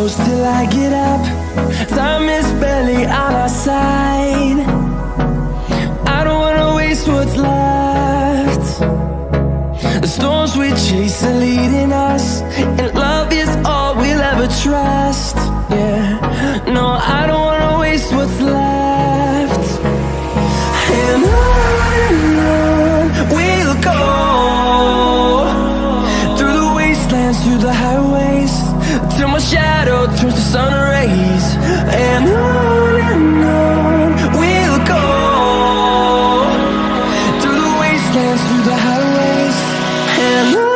close till I get up. Time is barely on our side. I don't wanna waste what's left. The storms we chase are leading us, and love is all we'll ever trust. Yeah, no, I don't wanna waste what's left. And on we'll go, through the wastelands, through the highways, till my shadow turns to sun rays. And on we'll go, through the wastelands, through the highways, and on.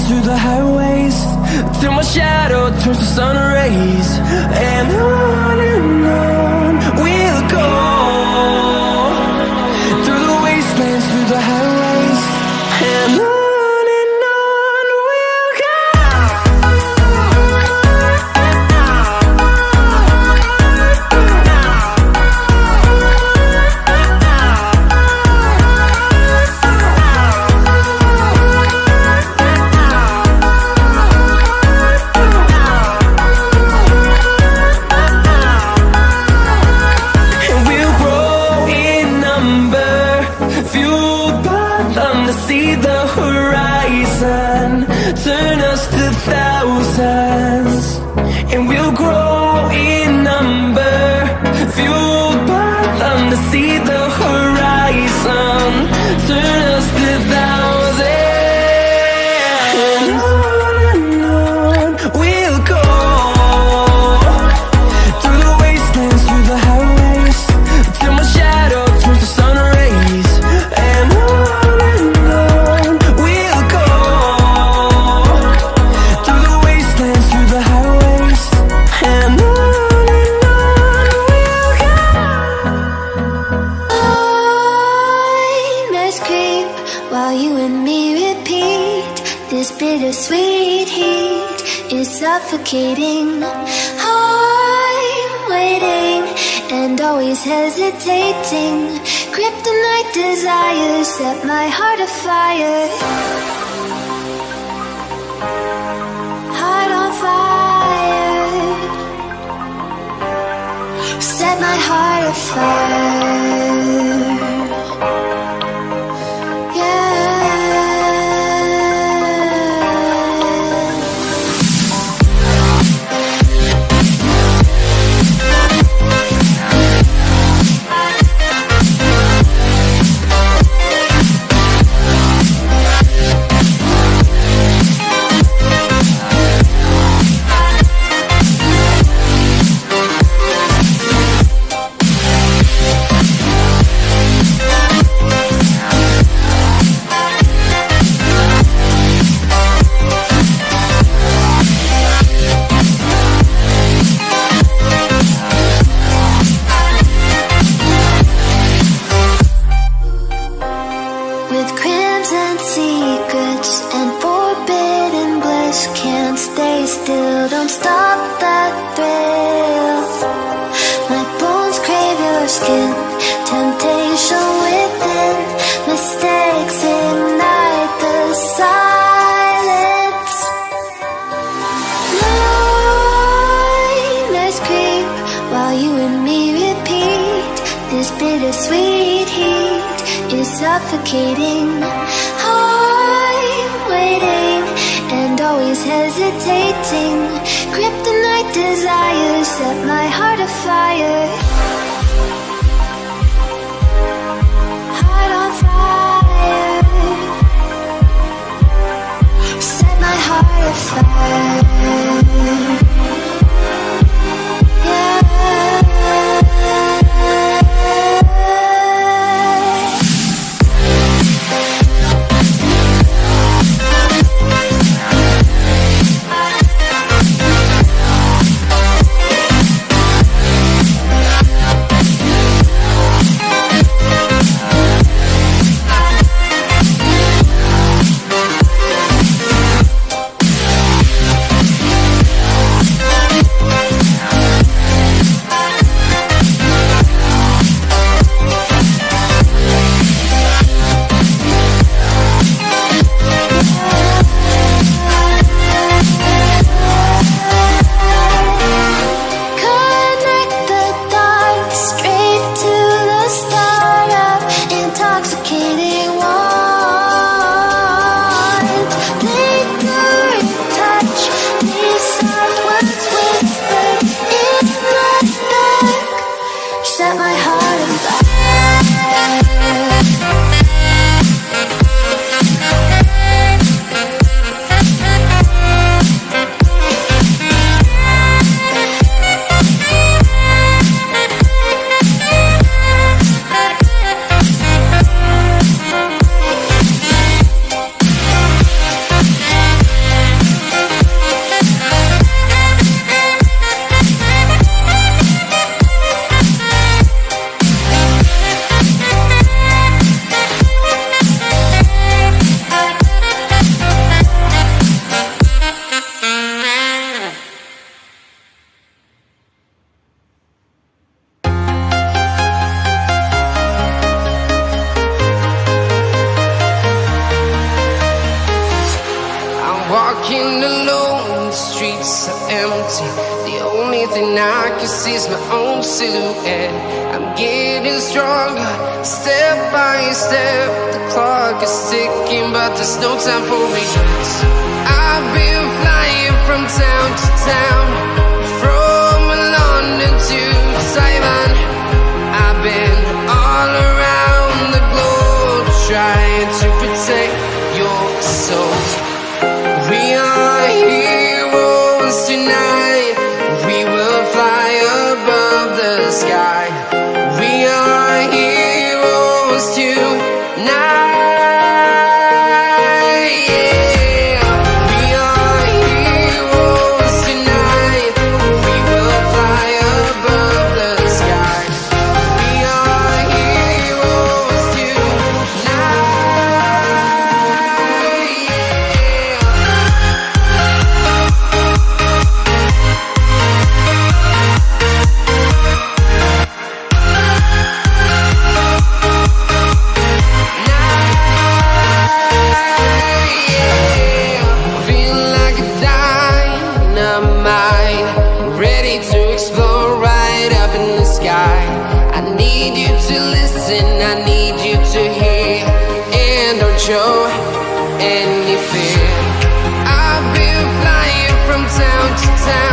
Through the highways, till my shadow turns to sun rays. And on we'll go, through the wastelands, through the highways, and on. See the horizon, turn us to thousands, and we'll grow in number, fueled by them to see the horizon, turn us to thousands. And on we'll go, through the wastelands, through the highways, till my shadow turns to sun rays. And while you and me repeat, this bittersweet heat is suffocating. I'm waiting and always hesitating. Kryptonite desires set my heart afire. Heart on fire. Set my heart afire. Stay still, don't stop that thrill. My bones crave your skin, temptation within. Mistakes ignite the silence. Nightmares creep while you and me repeat. This bittersweet heat is suffocating. I'm waiting and always hesitating. Kryptonite desires set my heart afire. Heart on fire. Set my heart afire. Walking alone, the streets are empty. The only thing I can see is my own silhouette. I'm getting stronger, step by step. The clock is ticking, but there's no time for regrets. I've been flying from town to town, from London to Taiwan. I've been all around the globe, trying to protect your soul. We are heroes tonight. We will fly above the sky. We are heroes tonight. Yeah. We are heroes tonight. We will fly above the sky. We are heroes tonight. I need you to hear, and don't show any fear. I've been flying from town to town.